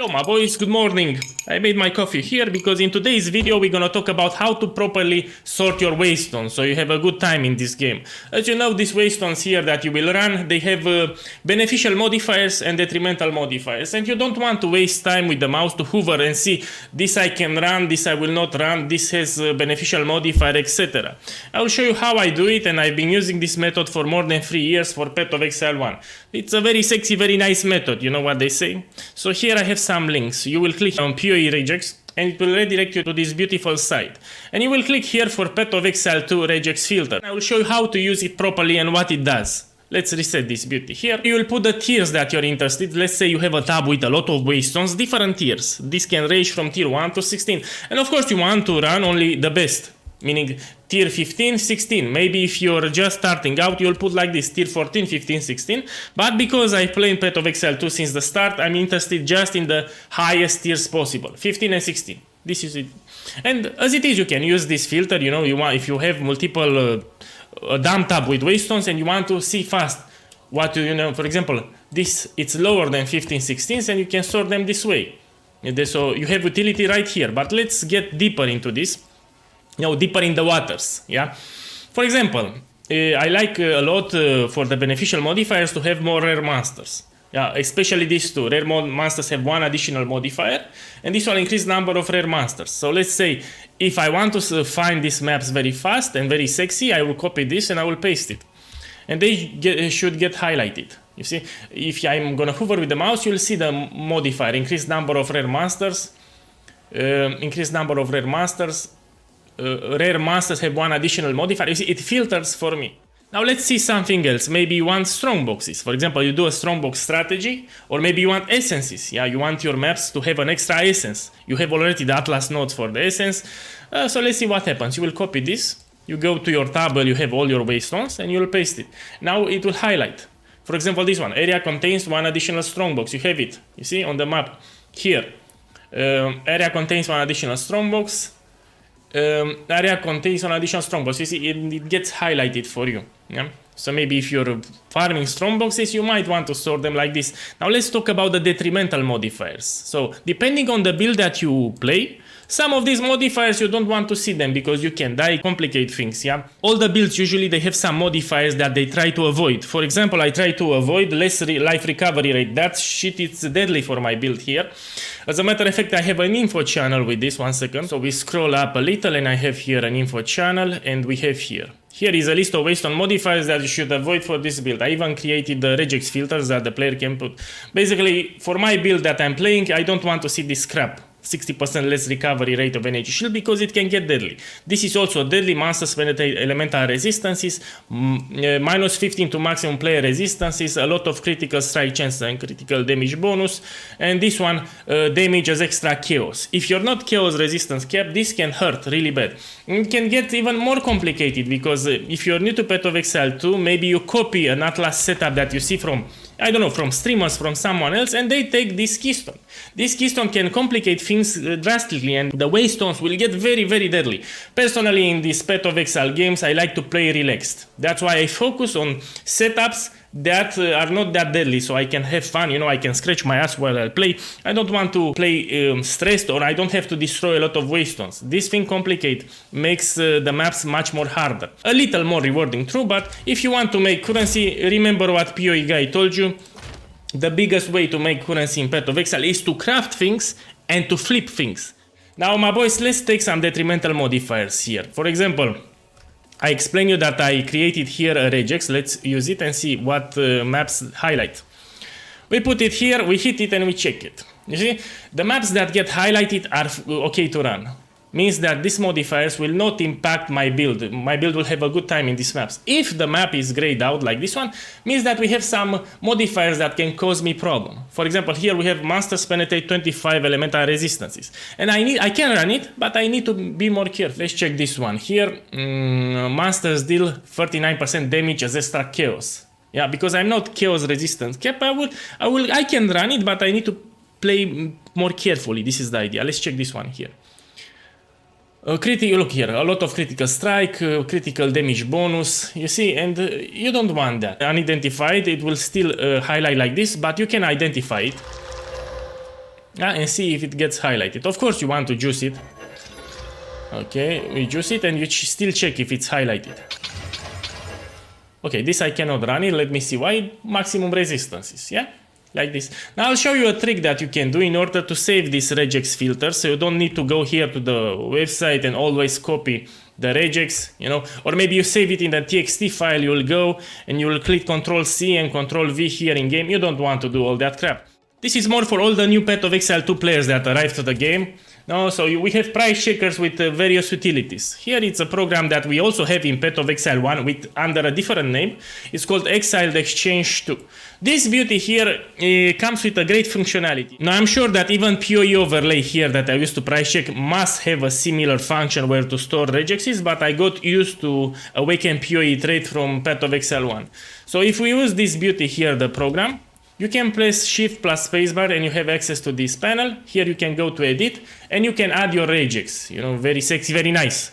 Hello my boys, good morning. I made my coffee here because in today's video we're gonna talk about how to properly sort your waystones so you have a good time in this game. As you know, these waystones here that you will run, they have beneficial modifiers and detrimental modifiers, and you don't want to waste time with the mouse to hover and see this I can run, this I will not run, this has a beneficial modifier, etc. I will show you how I do it, and I've been using this method for more than 3 years for Path of Exile 1. It's a very sexy, very nice method, you know what they say? So here I have some links. You will click on PoE Regex and it will redirect you to this beautiful site. And you will click here for Path of Exile 2 Regex filter. I will show you how to use it properly and what it does. Let's reset this beauty here. You will put the tiers that you're interested. Let's say you have a tab with a lot of waystones, different tiers. This can range from tier 1 to 16. And of course you want to run only the best, meaning tier 15, 16. Maybe if you're just starting out, you'll put like this, tier 14, 15, 16. But because I play in Path of Exile 2 since the start, I'm interested just in the highest tiers possible, 15 and 16. This is it. And as it is, you can use this filter, you know, if you have multiple dump tab with waystones and you want to see fast what you know, for example, this, it's lower than 15, 16, and you can sort them this way. So you have utility right here, but let's get deeper into this. You know, deeper in the waters, yeah. For example, I like a lot for the beneficial modifiers to have more rare monsters. Yeah, especially these two. Rare monsters have one additional modifier, and this will increase number of rare monsters. So let's say if I want to find these maps very fast and very sexy, I will copy this and I will paste it. And they should get highlighted. You see, if I'm gonna hover with the mouse, you'll see the modifier, increase number of rare monsters, increase number of rare monsters. Rare monsters have one additional modifier. You see, it filters for me. Now let's see something else. Maybe you want strong boxes. For example, you do a strong box strategy, or maybe you want essences. Yeah, you want your maps to have an extra essence. You have already the Atlas nodes for the essence. So let's see what happens. You will copy this. You go to your table, you have all your waystones, and you will paste it. Now it will highlight. For example, this one. Area contains one additional strong box. You have it. You see on the map here. Area contains one additional strong box. Area contains an additional strongbox. You see, it gets highlighted for you. Yeah? So maybe if you're farming strongboxes, you might want to sort them like this. Now let's talk about the detrimental modifiers. So depending on the build that you play, some of these modifiers you don't want to see them because you can die, complicate things, yeah? All the builds usually they have some modifiers that they try to avoid. For example, I try to avoid less life recovery rate. That shit is deadly for my build here. As a matter of fact, I have an info channel with this, 1 second. So we scroll up a little and I have here an info channel, and we have here. Here is a list of waystone modifiers that you should avoid for this build. I even created the regex filters that the player can put. Basically, for my build that I'm playing, I don't want to see this crap. 60% less recovery rate of energy shield because it can get deadly. This is also deadly. Monsters penetrate elemental resistances, minus 15 to maximum player resistances, a lot of critical strike chance and critical damage bonus, and this one damage as extra chaos. If you're not chaos resistance capped, this can hurt really bad. It can get even more complicated because if you're new to Path of Exile 2, maybe you copy an Atlas setup that you see from, I don't know, from streamers, from someone else, and they take this keystone. This keystone can complicate things drastically, and the waystones will get very, very deadly. Personally, in these Path of Exile games, I like to play relaxed. That's why I focus on setups that are not that deadly, so I can have fun, you know, I can scratch my ass while I play. I don't want to play stressed, or I don't have to destroy a lot of waystones. This thing makes the maps much more harder. A little more rewarding, true, but if you want to make currency, remember what PoE guy told you. The biggest way to make currency in Path of Exile is to craft things and to flip things. Now, my boys, let's take some detrimental modifiers here. For example, I explain you that I created here a regex. Let's use it and see what maps highlight. We put it here, we hit it and we check it. You see, the maps that get highlighted are okay to run. Means that these modifiers will not impact my build. My build will have a good time in these maps. If the map is grayed out like this one, means that we have some modifiers that can cause me problem. For example, here we have monsters penetrate 25 elemental resistances. And I can run it, but I need to be more careful. Let's check this one. Here, monsters deal 39% damage as extra chaos. Yeah, because I'm not chaos resistant cap, I can run it, but I need to play more carefully. This is the idea. Let's check this one here. Look here, a lot of critical strike, critical damage bonus, you see, and you don't want that. Unidentified, it will still highlight like this, but you can identify it. and see if it gets highlighted. Of course you want to juice it. Okay, we juice it and you still check if it's highlighted. Okay, this I cannot run it. Let me see why. Maximum resistances, yeah? Like this. Now I'll show you a trick that you can do in order to save this regex filter, so you don't need to go here to the website and always copy the regex, you know, or maybe you save it in the txt file. You will go and you will click Ctrl+C and Ctrl+V here in game. You don't want to do all that crap. This is more for all the new Path of Exile 2 players that arrived to the game. No, so we have price checkers with various utilities. Here it's a program that we also have in Path of Exile 1 with under a different name. It's called Exiled Exchange 2. This beauty here comes with a great functionality. Now I'm sure that even PoE overlay here that I used to price check must have a similar function where to store regexes, but I got used to Awaken PoE trade from Path of Exile 1. So if we use this beauty here, the program, you can press Shift plus Spacebar and you have access to this panel. Here you can go to Edit and you can add your regex. You know, very sexy, very nice.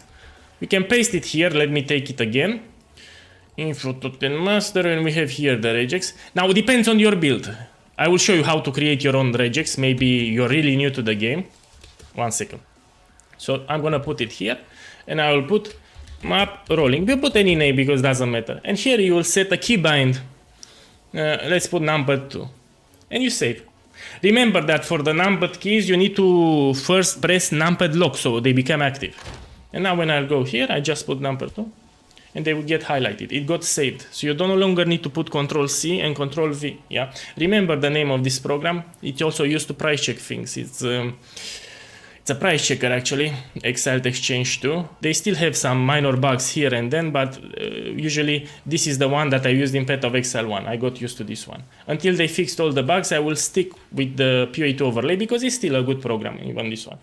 We can paste it here. Let me take it again. Info Token Master, and we have here the regex. Now it depends on your build. I will show you how to create your own regex. Maybe you're really new to the game. 1 second. So I'm gonna put it here and I will put map rolling. We'll put any name because it doesn't matter. And here you will set a keybind. Let's put number 2 and you save. Remember that for the numbered keys you need to first press numbered lock so they become active. And now when I'll go here, I just put number 2 and they will get highlighted. It got saved, so you no longer need to put Ctrl+C and Ctrl+V. Yeah, remember the name of this program. It's also used to price check things. It's a price checker actually, Exiled Exchange 2. They still have some minor bugs here and then, but usually this is the one that I used in Path of Exile 1. I got used to this one. Until they fixed all the bugs, I will stick with the PoE 2 overlay because it's still a good program, even this one.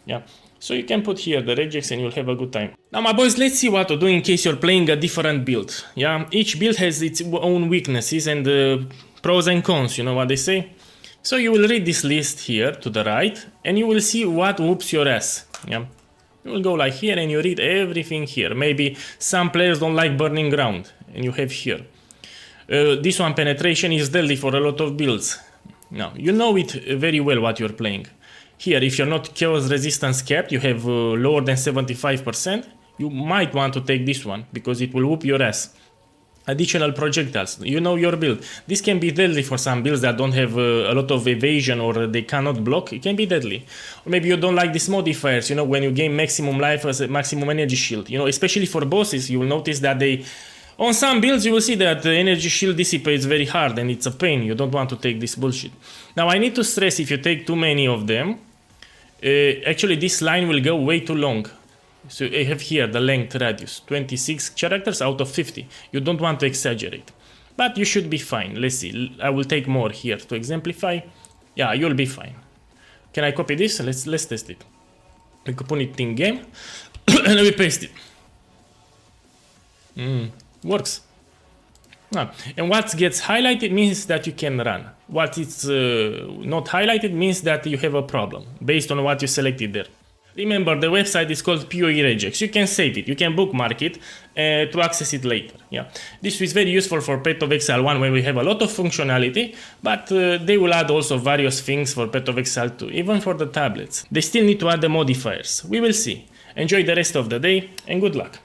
Yeah. So you can put here the regex and you'll have a good time. Now my boys, let's see what to do in case you're playing a different build. Yeah, each build has its own weaknesses and pros and cons, you know what they say? So you will read this list here to the right and you will see what whoops your ass. Yeah. You will go like here and you read everything here. Maybe some players don't like burning ground and you have here. This one, penetration, is deadly for a lot of builds. Now, you know it very well what you're playing. Here, if you're not chaos resistance capped, you have lower than 75%, you might want to take this one because it will whoop your ass. Additional projectiles, you know your build. This can be deadly for some builds that don't have a lot of evasion or they cannot block. It can be deadly. Or maybe you don't like these modifiers, you know, when you gain maximum life as a maximum energy shield. You know, especially for bosses, you will notice that on some builds you will see that the energy shield dissipates very hard and it's a pain. You don't want to take this bullshit. Now I need to stress, if you take too many of them, actually this line will go way too long. So I have here the length radius, 26 characters out of 50. You don't want to exaggerate, but you should be fine. Let's see, I will take more here to exemplify. Yeah, you'll be fine. Can I copy this? Let's test it. We could put it in game and we paste it. Works. And what gets highlighted means that you can run. What is not highlighted means that you have a problem based on what you selected there. Remember, the website is called PoE Regex. You can save it, you can bookmark it to access it later. Yeah, this is very useful for Path of Exile 1 where we have a lot of functionality, but they will add also various things for Path of Exile 2, even for the tablets. They still need to add the modifiers. We will see. Enjoy the rest of the day and good luck.